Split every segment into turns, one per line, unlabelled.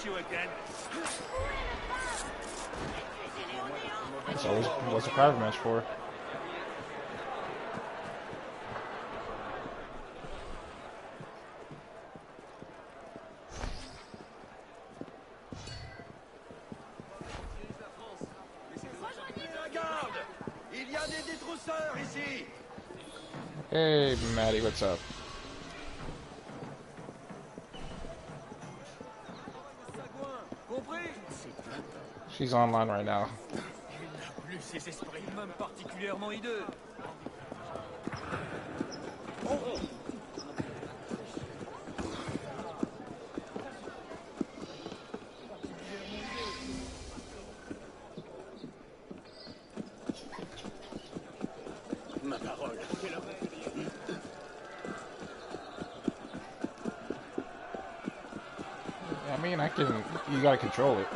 you again.
That's always what's a private match for. Hey, Maddie, what's up? She's online right now. I mean, you gotta control it.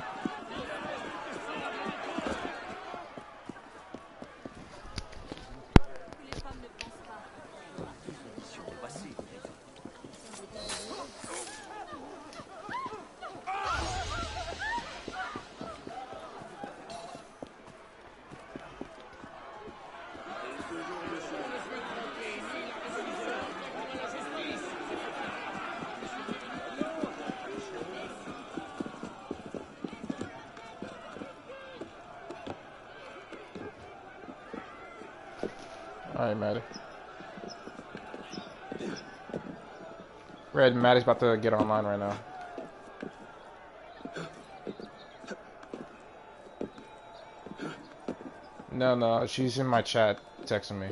Alright, Maddie. Red, Maddie's about to get online right now. No, she's in my chat texting me.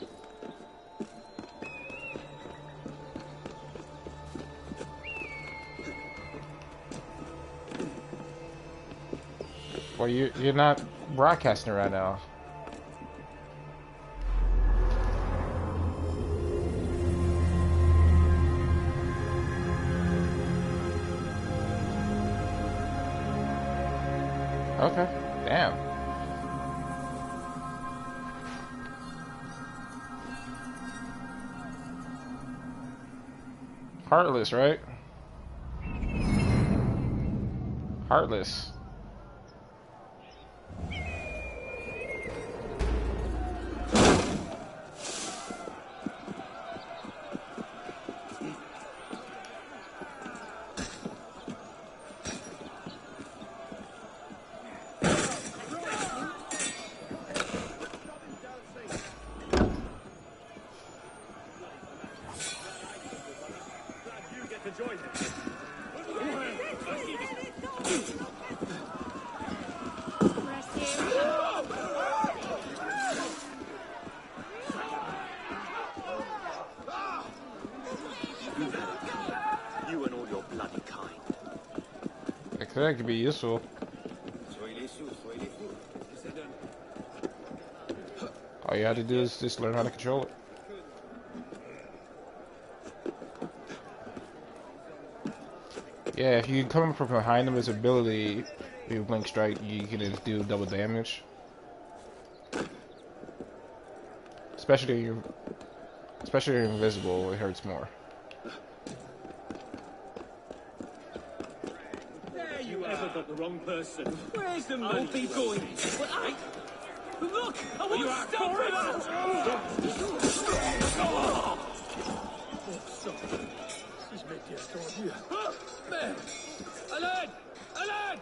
Well, you're not broadcasting right now. Okay, damn. Heartless, right? Heartless. That could be useful. All you have to do is just learn how to control it. Yeah, if you come from behind him, his ability, if you blink strike, you can just do double damage. Especially if you're invisible, it hurts more.
Got the wrong person. Where's the money? I'll be going. Look! I want to stop it! Man! Alot! Alot!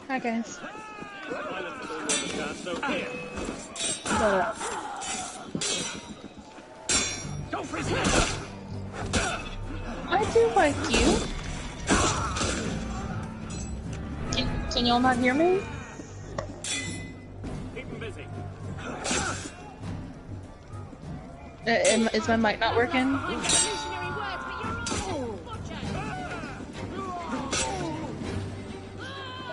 Hi guys. I do like you. Can y'all not hear me?
Keep him busy.
Is my mic not working?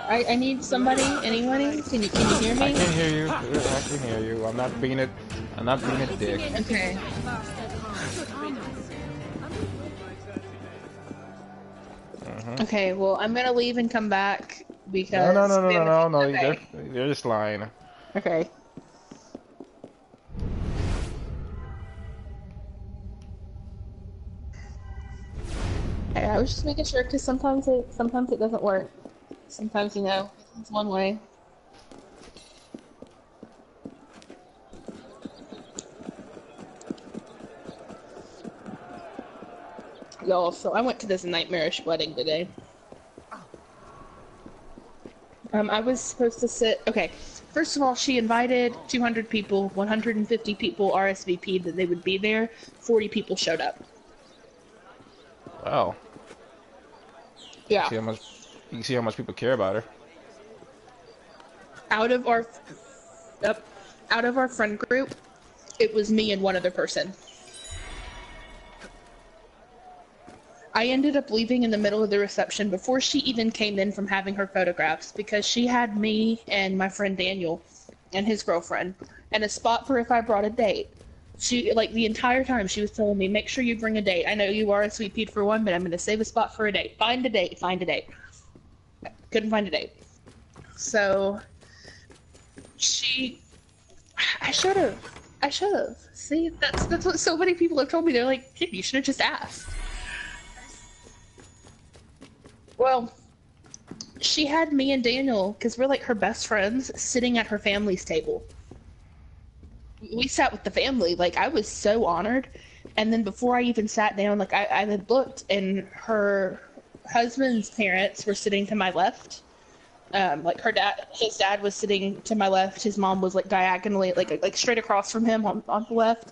I need somebody. Anyone? Can you hear me?
I can hear you. I can hear you. I'm not being a dick.
Okay. Okay, well, I'm gonna leave and come back because...
No.
Okay.
They're just lying.
Okay. Okay, I was just making sure because sometimes it doesn't work. Sometimes, you know, it's one way. Y'all, so I went to this nightmarish wedding today. I was supposed to sit... Okay, first of all, she invited 200 people, 150 people RSVP'd that they would be there, 40 people showed up.
Wow.
Yeah.
You can see how much people care about her.
Out of our friend group, it was me and one other person. I ended up leaving in the middle of the reception before she even came in from having her photographs because she had me and my friend Daniel and his girlfriend and a spot for if I brought a date. She, like, the entire time she was telling me, make sure you bring a date. I know you RSVP'd for one, but I'm going to save a spot for a date. Find a date. Couldn't find a date. So, I should have. See, that's what so many people have told me. They're like, "Kid, you should have just asked." Well, she had me and Daniel, because we're like her best friends, sitting at her family's table. We sat with the family. Like, I was so honored. And then before I even sat down, like, I had looked, and her husband's parents were sitting to my left. Like, his dad was sitting to my left. His mom was, like, diagonally, like straight across from him on the left.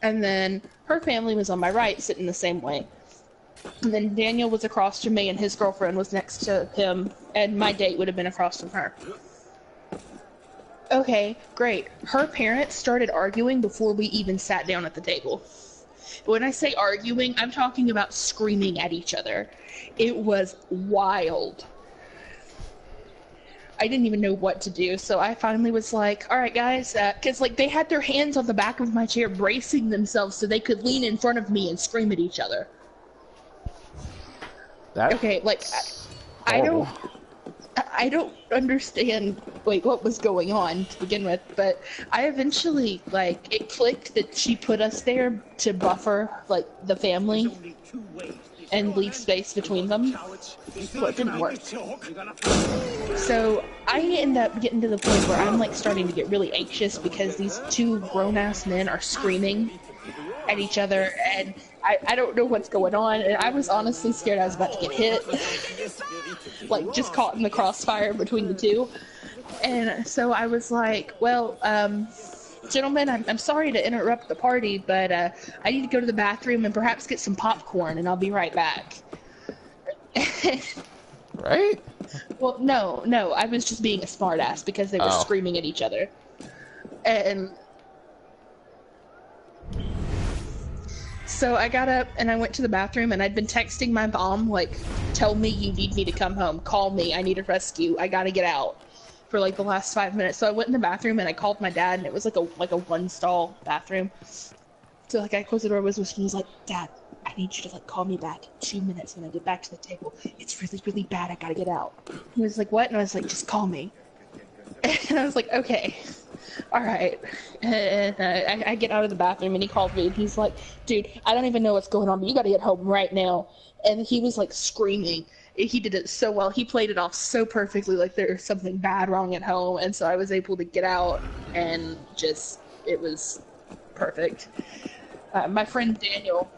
And then her family was on my right, sitting the same way. And then Daniel was across from me, and his girlfriend was next to him, and my date would have been across from her. Okay, great. Her parents started arguing before we even sat down at the table. When I say arguing, I'm talking about screaming at each other. It was wild. I didn't even know what to do, so I finally was like, all right, guys, because, like, they had their hands on the back of my chair bracing themselves so they could lean in front of me and scream at each other. Okay, like, I don't understand, like, what was going on to begin with, but I eventually, like, it clicked that she put us there to buffer, like, the family and leave space between them. Well, it didn't work. So I end up getting to the point where I'm, like, starting to get really anxious because these two grown-ass men are screaming at each other, and I don't know what's going on, and I was honestly scared I was about to get hit. Like, just caught in the crossfire between the two. And so I was like, well, gentlemen, I'm sorry to interrupt the party, but I need to go to the bathroom and perhaps get some popcorn, and I'll be right back.
Right?
Well, no, I was just being a smartass because they were screaming at each other. And so I got up and I went to the bathroom, and I'd been texting my mom, like, tell me you need me to come home. Call me. I need a rescue. I gotta get out, for like the last 5 minutes. So I went in the bathroom and I called my dad, and it was like a one-stall bathroom. So, like, I closed the door, was like, Dad, I need you to, like, call me back in 2 minutes when I get back to the table. It's really, really bad. I gotta get out. He was like, what? And I was like, just call me. And I was like, okay. All right. And I get out of the bathroom, and he called me, and he's like, dude, I don't even know what's going on, but you gotta get home right now. And he was, like, screaming. He did it so well. He played it off so perfectly, like there's something bad wrong at home. And so I was able to get out, and just, it was perfect. My friend Daniel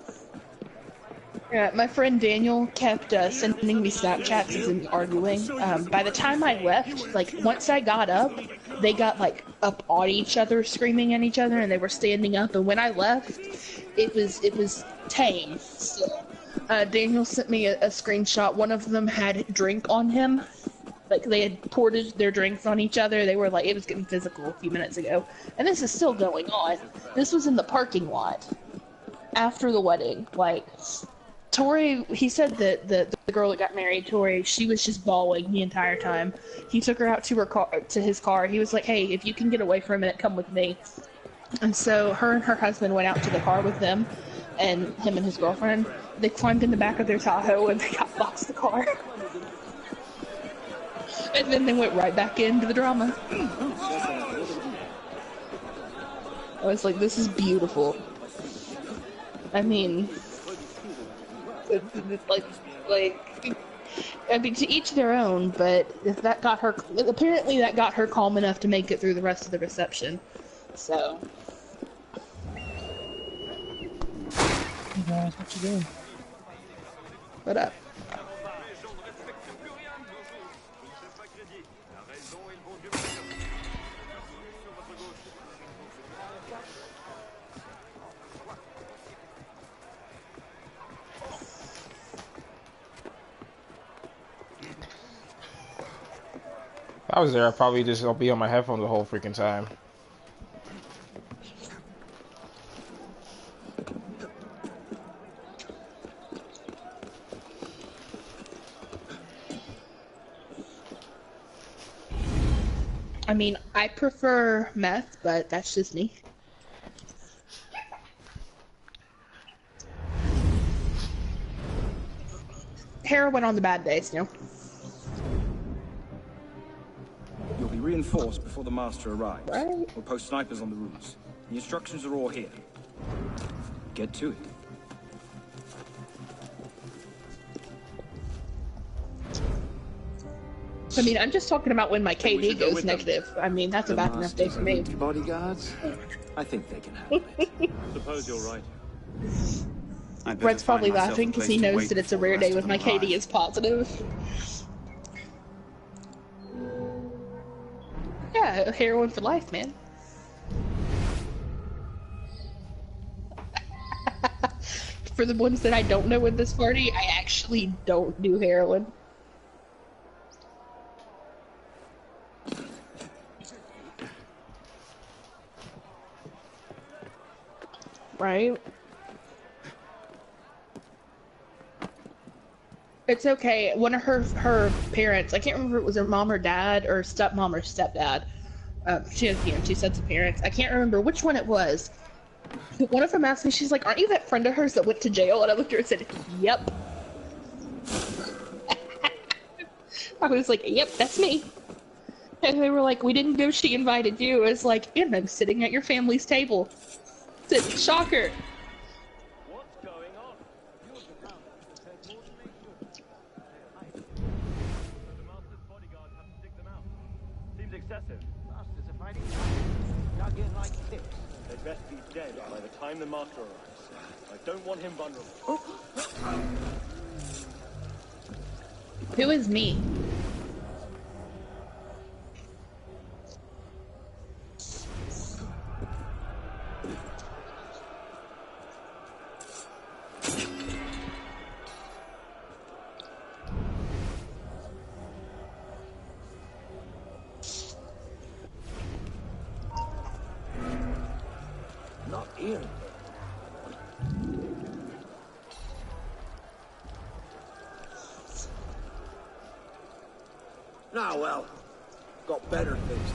kept sending me Snapchats as in arguing. By the time I left, like, once I got up, they got, like, up on each other, screaming at each other, and they were standing up. And when I left, it was tame still. Daniel sent me a screenshot. One of them had drink on him. Like, they had poured their drinks on each other. They were like, it was getting physical a few minutes ago. And this is still going on. This was in the parking lot after the wedding. Like, Tori, he said that the girl that got married, Tori, she was just bawling the entire time. He took her out to her car, to his car. He was like, "Hey, if you can get away for a minute, come with me." And so her and her husband went out to the car with them, and him and his girlfriend. They climbed in the back of their Tahoe and they got boxed the car. And then they went right back into the drama. I was like, this is beautiful. I mean, I mean, to each their own, but if that got her, apparently that got her calm enough to make it through the rest of the reception. So.
Hey guys, what you doing?
What up?
If I was there, I'd probably just be on my headphones the whole freaking time.
I mean, I prefer meth, but that's just me. Heroin on the bad days, you know.
You'll be reinforced before the master arrives.
Right.
We'll post snipers on the roofs. The instructions are all here. Get to it.
I mean, I'm just talking about when my KD goes negative. I mean, that's a bad enough day for me.
Bodyguards? I think they can handle it.
Suppose you're right.
Red's probably laughing because he knows that it's a rare day when my KD is positive. Yeah, heroin for life, man. For the ones that I don't know in this party, I actually don't do heroin. Right? It's okay. One of her parents, I can't remember if it was her mom or dad or stepmom or stepdad. She has, you know, two sets of parents. I can't remember which one it was. But one of them asked me, she's like, "Aren't you that friend of hers that went to jail?" And I looked at her and said, "Yep." I was like, "Yep, that's me." And they were like, "We didn't know she invited you." I was like, "And I'm sitting at your family's table." Shocker.
What's going on? The master's bodyguards have to dig them out. Seems excessive.
Masters are fighting dug in like this.
They'd best be dead by the time the master arrives. I don't want him vulnerable.
Who is me?
Not here. Nah, well, got better things.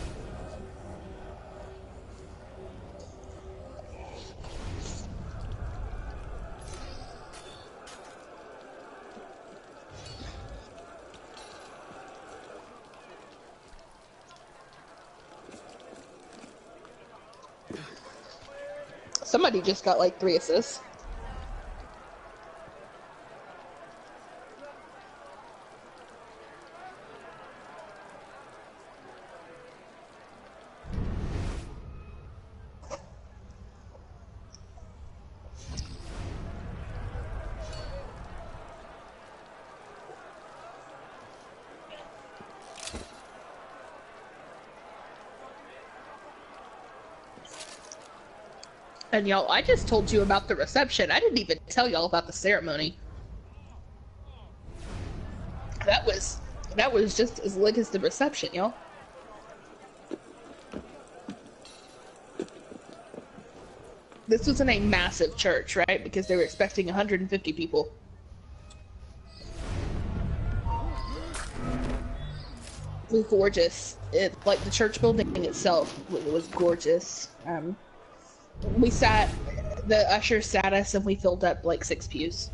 Somebody just got like 3 assists. And y'all, I just told you about the reception. I didn't even tell y'all about the ceremony. That was just as lit as the reception, y'all. This was in a massive church, right? Because they were expecting 150 people. was gorgeous. Like the church building itself was gorgeous. The ushers sat us, and we filled up like 6 pews.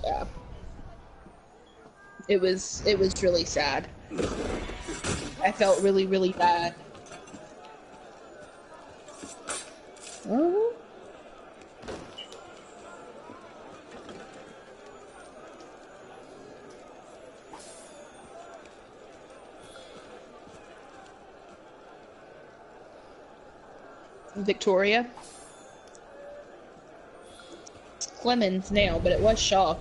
Yeah. It was really sad. I felt really, really bad. Victoria. Clemens now, but it was Shaw.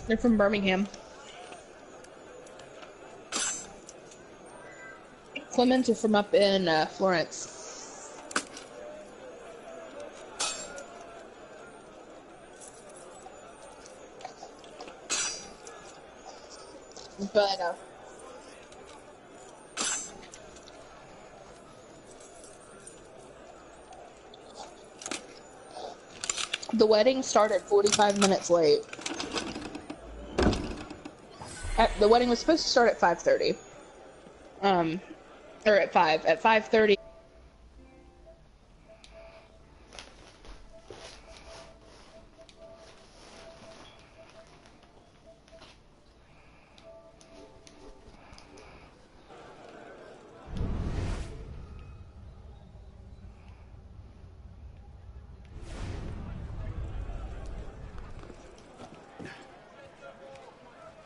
They're from Birmingham. Clemens are from up in Florence. But the wedding started 45 minutes late. The wedding was supposed to start at 5:30. Or at 5. At 5:30.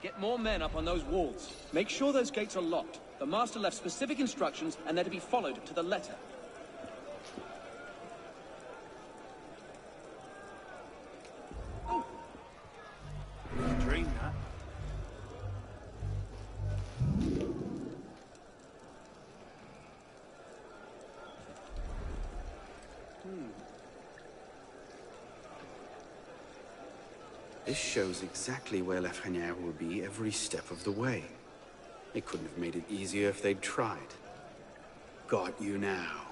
Get more men up on those walls. Make sure those gates are locked. The master left specific instructions, and they're to be followed to the letter. Oh. Dream that.
This shows exactly where Lafreniere will be every step of the way. They couldn't have made it easier if they'd tried. Got you now.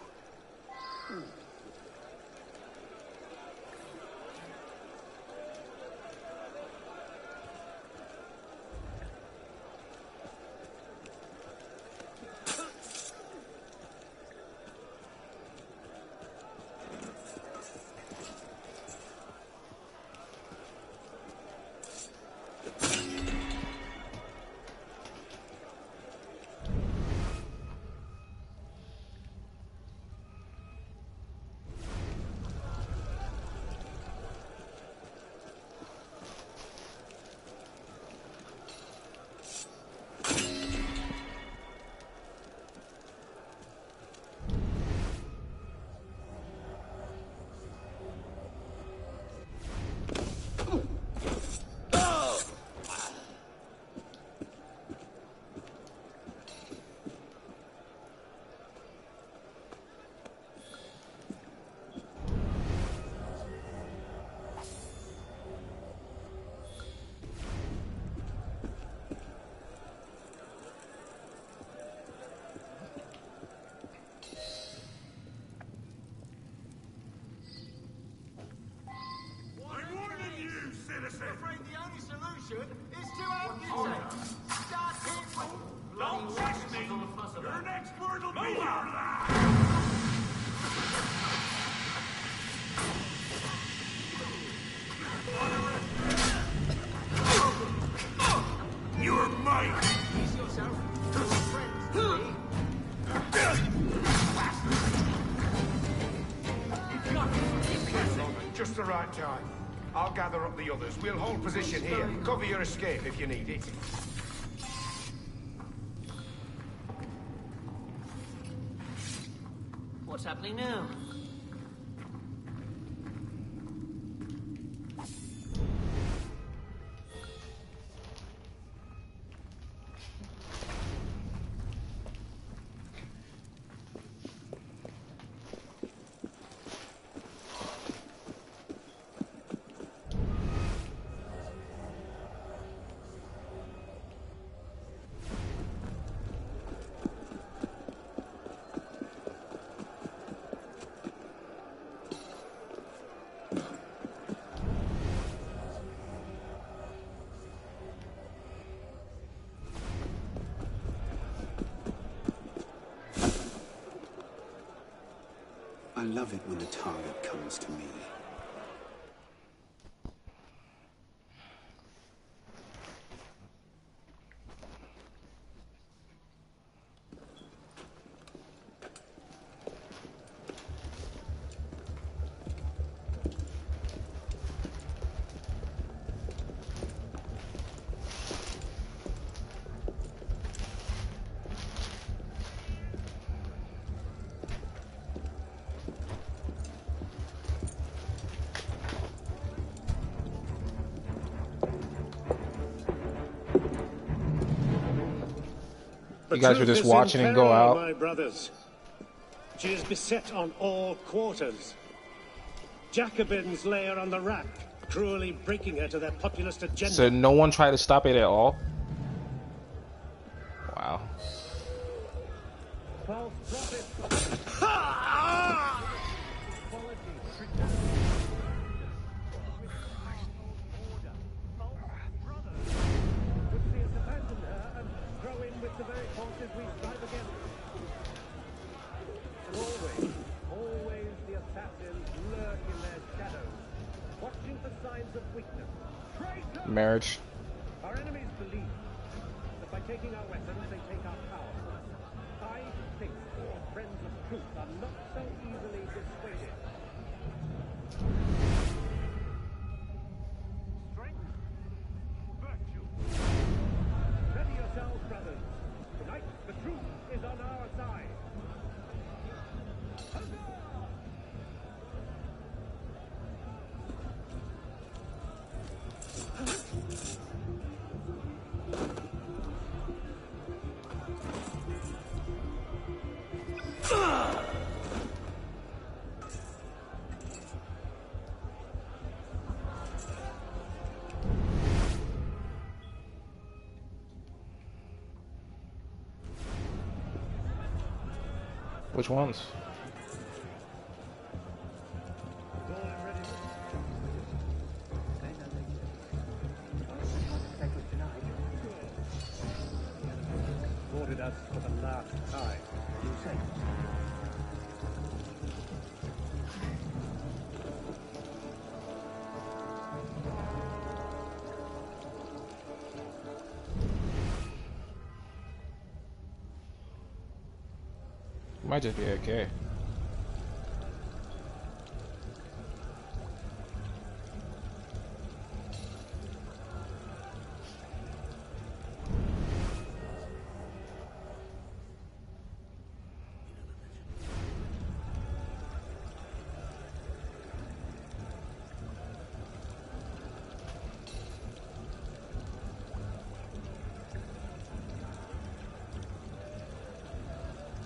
Just the right time. I'll gather up the others. We'll hold position here. Cover your escape if you need it.
What's happening now?
love it when the target comes to me.
You guys were just watching and go out.
My brothers. She is beset on all quarters. Jacobins lay her on the rack, cruelly breaking her to their populist agenda.
So no one tried to stop it at all? Wow. Marriage.
Our enemies believe that by taking our weapons, they take our power. I think our friends of truth are not so easily dissuaded. Strength, virtue. Ready yourselves, brothers. Tonight, the truth is on our side.
Which ones?
Boarded us for the last time. You say?
Might just be okay.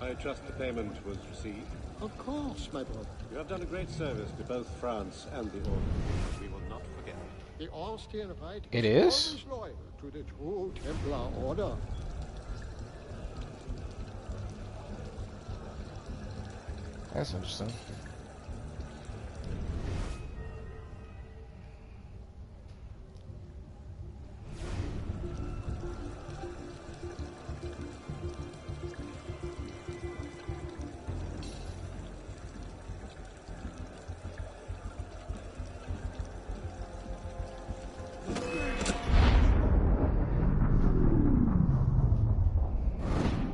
I trust the payment was received.
Of course, my brother.
You have done a great service to both France and the Order. We will not forget.
The Austrian Rite
It is?
always loyal to the true Templar Order.
That's interesting.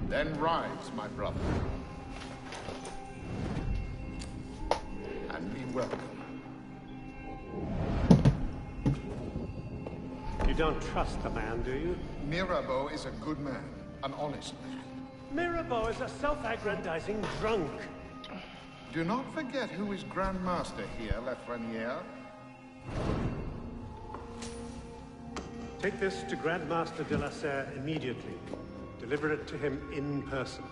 Then rise, my brother. And be welcome.
You don't trust the man, do you?
Mirabeau is a good man, an honest man.
Mirabeau is a self-aggrandizing drunk.
Do not forget who is Grand Master here, Lafreniere.
Take this to Grand Master de la Serre immediately. Deliver it to him in person.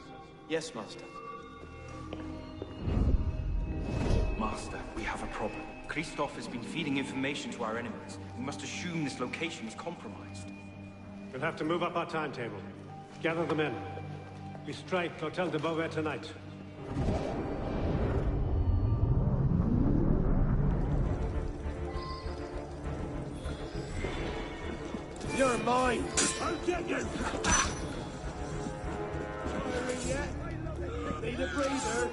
Yes, Master. Master, we have a problem. Christoph has been feeding information to our enemies. We must assume this location is compromised.
We'll have to move up our timetable. Gather the men. We strike Hotel de Beauvais tonight.
You're mine!
I'll get you!
Firing yet? Need a breather?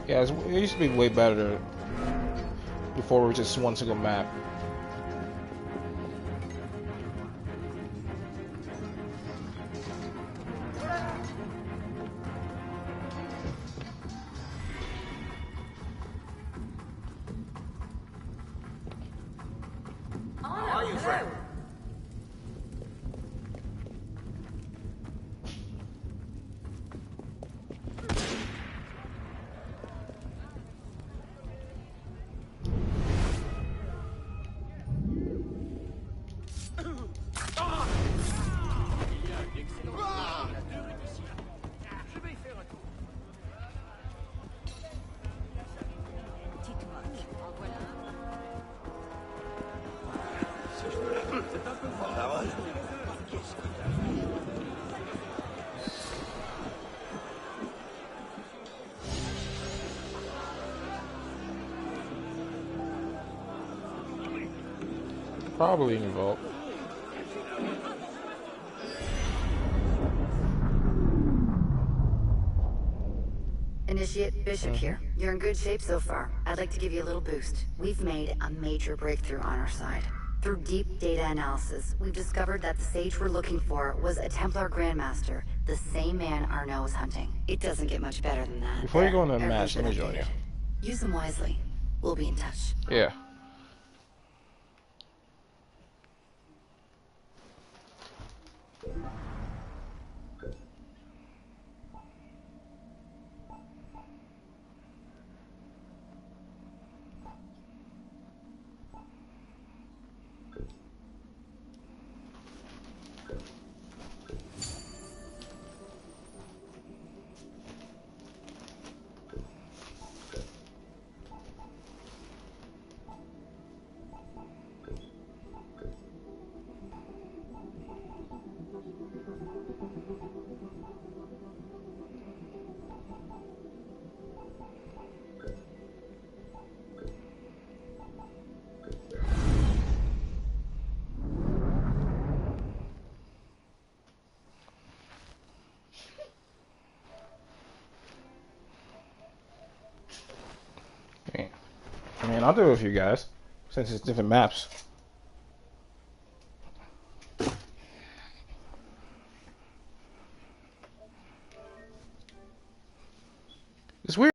Yeah, it used to be way better before it was just one single map.
How are you, friend?
Probably in the vault.
Initiate Bishop here. You're in good shape so far. I'd like to give you a little boost. We've made a major breakthrough on our side. Through deep data analysis, we've discovered that the sage we're looking for was a Templar Grandmaster, the same man Arnaud was hunting. It doesn't get much better than that.
Before you go into the match, let me join you.
Use them wisely. We'll be in touch.
Yeah. I mean, I'll do it with you guys, since it's different maps.